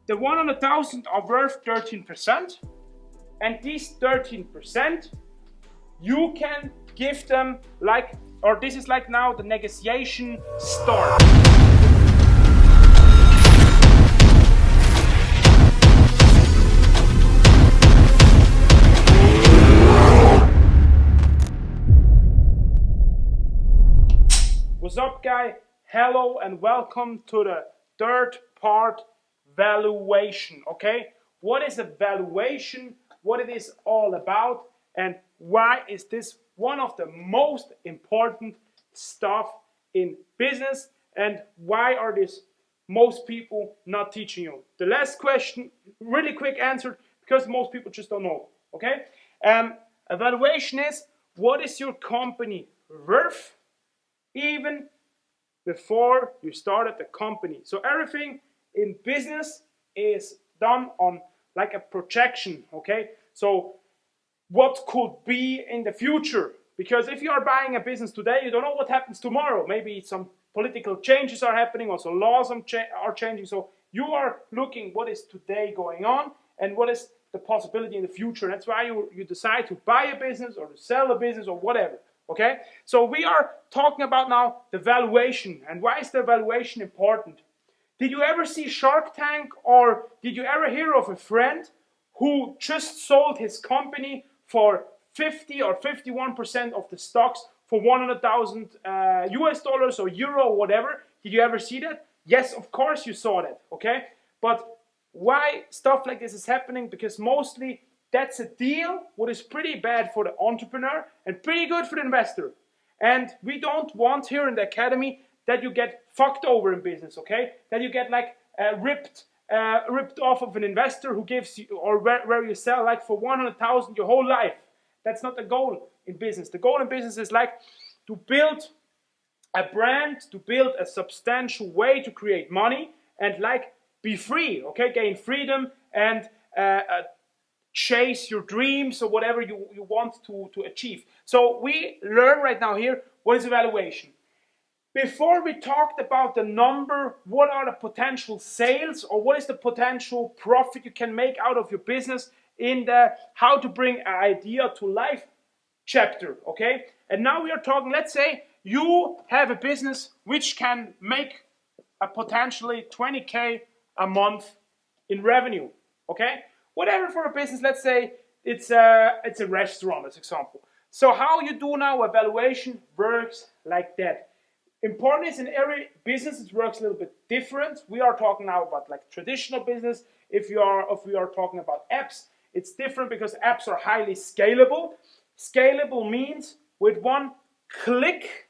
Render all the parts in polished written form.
The 100,000 are worth 13%, and these 13% you can give them like, or this is like now the negotiation start. What's up, guy? Hello and welcome to the third part, valuation. Okay, what is a valuation, what it is all about, and why is this one of the most important stuff in business, and why are this most people not teaching you? The last question, really quick answer, because most people just don't know. Okay, a valuation is what is your company worth even before you started the company. So everything in business is done on like a projection, okay? So what could be in the future? Because if you are buying a business today, you don't know what happens tomorrow. Maybe some political changes are happening, also laws are changing. So you are looking what is today going on and what is the possibility in the future. That's why you decide to buy a business or to sell a business or whatever. Okay, so we are talking about now the valuation. And why is the valuation important? Did you ever see Shark Tank, or did you ever hear of a friend who just sold his company for 50 or 51% of the stocks for 100,000 US dollars or euro or whatever? Did you ever see that? Yes, of course you saw that, okay? But why stuff like this is happening? Because mostly that's a deal what is pretty bad for the entrepreneur and pretty good for the investor. And we don't want here in the academy that you get fucked over in business, okay? That you get like ripped off of an investor who gives you, or where you sell like for 100,000 your whole life. That's not the goal in business. The goal in business is like to build a brand, to build a substantial way to create money and like be free, okay? Gain freedom and chase your dreams or whatever you want to achieve. So we learn right now here what is evaluation. Before we talked about the number, what are the potential sales or what is the potential profit you can make out of your business in the how to bring an idea to life chapter, okay? And now we are talking, let's say you have a business which can make a potentially 20K a month in revenue, okay? Whatever for a business, let's say it's a restaurant as example. So how you do now evaluation works like that. Important is in every business it works a little bit different. We are talking now about like traditional business. If we are talking about apps, it's different because apps are highly scalable. Scalable means with one click,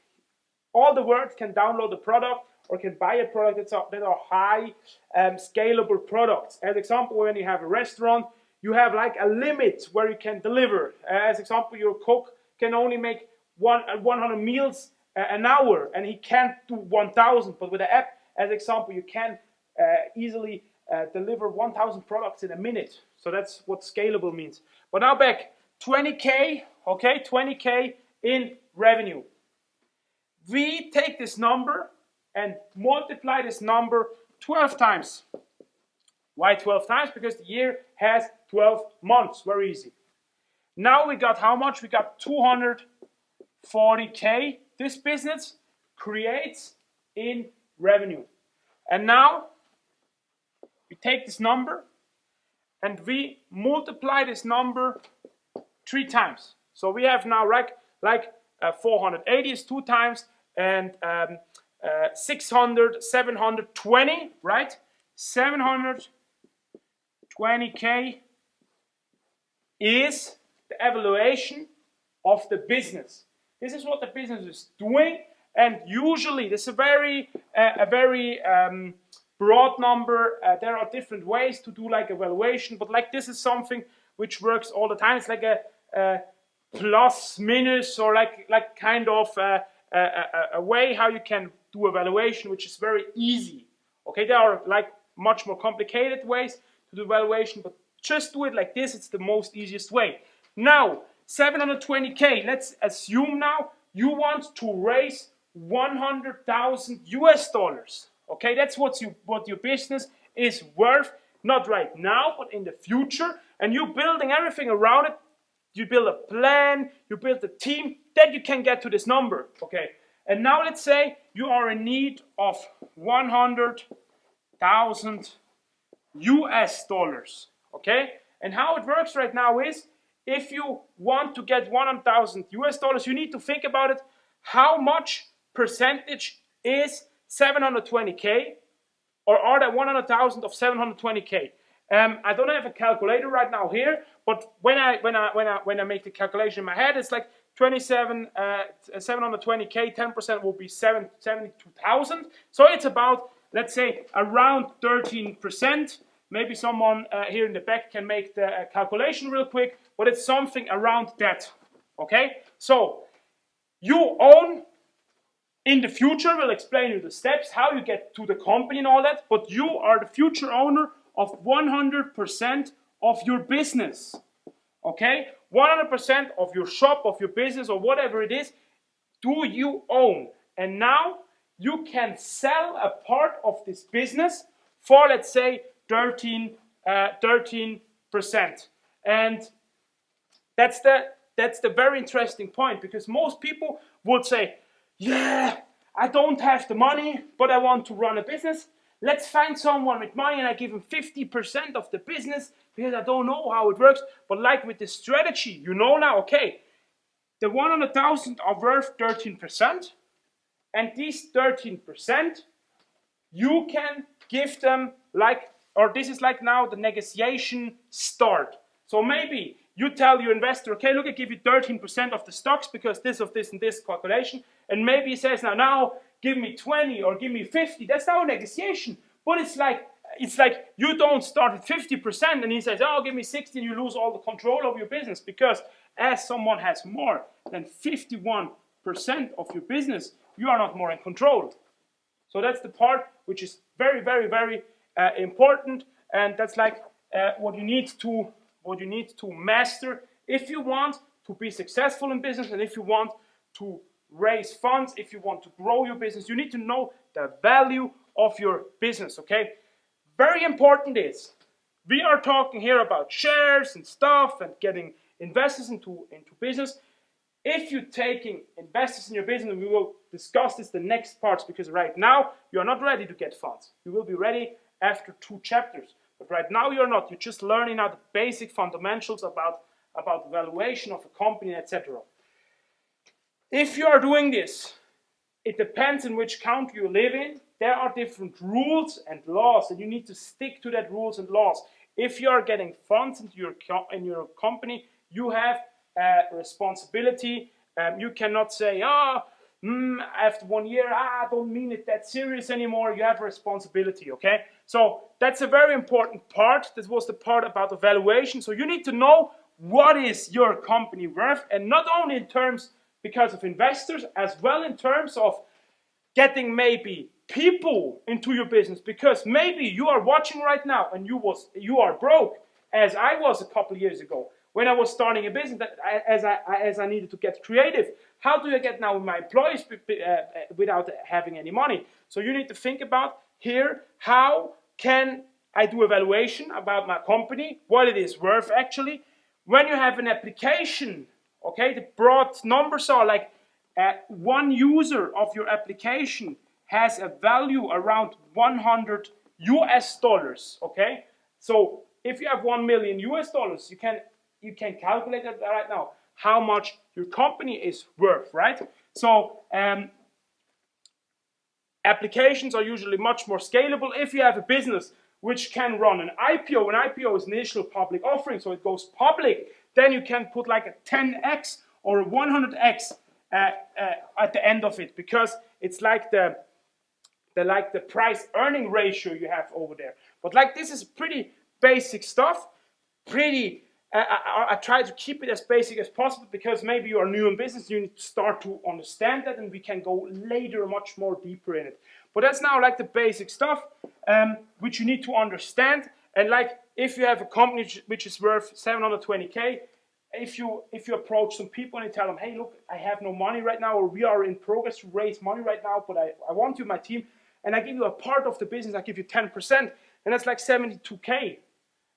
all the world can download the product or can buy a product that are high scalable products. As example, when you have a restaurant, you have like a limit where you can deliver. As example, your cook can only make 100 meals an hour, and he can't do 1,000. But with the app, as example, you can easily deliver 1,000 products in a minute. So that's what scalable means. But now back, 20K, okay, 20K in revenue. We take this number and multiply this number 12 times. Why 12 times? Because the year has 12 months. Very easy. Now we got how much? We got 240K. This business creates in revenue. And now we take this number and we multiply this number 3 times. So we have now like 480 is 2 times, and 600, 720, right? 720K is the evaluation of the business. This is what the business is doing, and usually this is a very broad number. There are different ways to do like evaluation, but like this is something which works all the time. It's like a plus minus, or like kind of a way how you can do evaluation, which is very easy. Okay, there are like much more complicated ways to do evaluation, but just do it like this. It's the most easiest way. Now 720K, let's assume now you want to raise 100,000 US dollars. Okay, that's what your business is worth not right now, but in the future, and you're building everything around it. You build a plan, you build a team, then you can get to this number, okay? And now let's say you are in need of 100,000 US dollars, okay? And how it works right now is, if you want to get 100,000 US dollars, you need to think about it. How much percentage is 720K, or are there 100,000 of 720K? I don't have a calculator right now here, but when I make the calculation in my head, it's like 720K, 10% will be 72,000. So it's about, let's say, around 13%. Maybe someone here in the back can make the calculation real quick, but it's something around that. Okay? So you own. In the future, we'll explain you the steps, how you get to the company and all that, but you are the future owner of 100% of your business, okay? 100% of your shop, of your business, or whatever it is, do you own. And now you can sell a part of this business for, let's say, 13%. And that's the very interesting point, because most people would say, yeah, I don't have the money, but I want to run a business. Let's find someone with money and I give him 50% of the business because I don't know how it works. But like with the strategy, you know now, okay, the 100,000 are worth 13%. And these 13%, you can give them like, or this is like now the negotiation start. So maybe you tell your investor, okay, look, I give you 13% of the stocks because this of this and this calculation. And maybe he says, now give me 20 or give me 50. That's now a negotiation. But it's like you don't start at 50% and he says, oh, give me 60, and you lose all the control of your business, because as someone has more than 51% of your business, you are not more in control. So that's the part which is very, very, very important, and that's like what you need to master if you want to be successful in business, and if you want to raise funds, if you want to grow your business. You need to know the value of your business, okay? Very important is, we are talking here about shares and stuff and getting investors into business. If you're taking investors in your business, we will discuss this the next parts, because right now you are not ready to get funds. You will be ready after 2 chapters. But right now you're not. You're just learning now the basic fundamentals about valuation of a company, etc. If you are doing this, it depends in which country you live in. There are different rules and laws, and you need to stick to that rules and laws. If you are getting funds into your company, you have a responsibility. You cannot say, after 1 year, I don't mean it that serious anymore. You have a responsibility, okay? So that's a very important part. This was the part about the valuation. So you need to know what is your company worth, and not only in terms because of investors, as well in terms of getting maybe people into your business, because maybe you are watching right now and you are broke, as I was a couple of years ago when I was starting a business, as I needed to get creative. How do I get now my employees without having any money? So you need to think about here, how can I do evaluation about my company, what it is worth actually. When you have an application, okay, the broad numbers are like one user of your application has a value around 100 US dollars, okay? So if you have 1 million US dollars, you can calculate that right now, how much your company is worth, right? So applications are usually much more scalable. If you have a business which can run an IPO is an initial public offering, so it goes public, then you can put like a 10x or a 100x at the end of it, because it's like the price earning ratio you have over there. But like, this is pretty basic stuff. I try to keep it as basic as possible, because maybe you are new in business, you need to start to understand that, and we can go later much more deeper in it. But that's now like the basic stuff which you need to understand. And like, if you have a company which is worth 720K, if you approach some people and you tell them, hey, look, I have no money right now, or we are in progress to raise money right now, but I want you, my team, and I give you a part of the business, I give you 10%, and that's like 72K.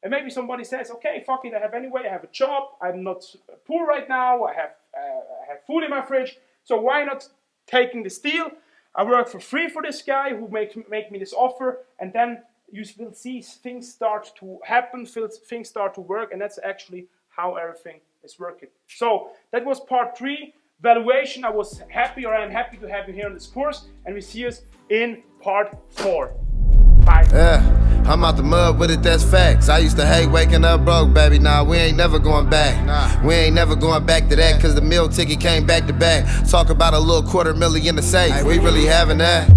And maybe somebody says, okay, fuck it, I have anyway, I have a job, I'm not poor right now, I have food in my fridge, so why not taking this deal? I work for free for this guy who make me this offer, and then you will see things start to happen, things start to work, and that's actually how everything is working. So that was part 3, valuation. I was happy, or I'm happy to have you here on this course, and we see us in part 4. Bye. Yeah. I'm out the mud with it, that's facts. I used to hate waking up broke, baby. Nah, we ain't never going back. We ain't never going back to that, cause the meal ticket came back to back. Talk about a little $250,000 in the safe. We really having that.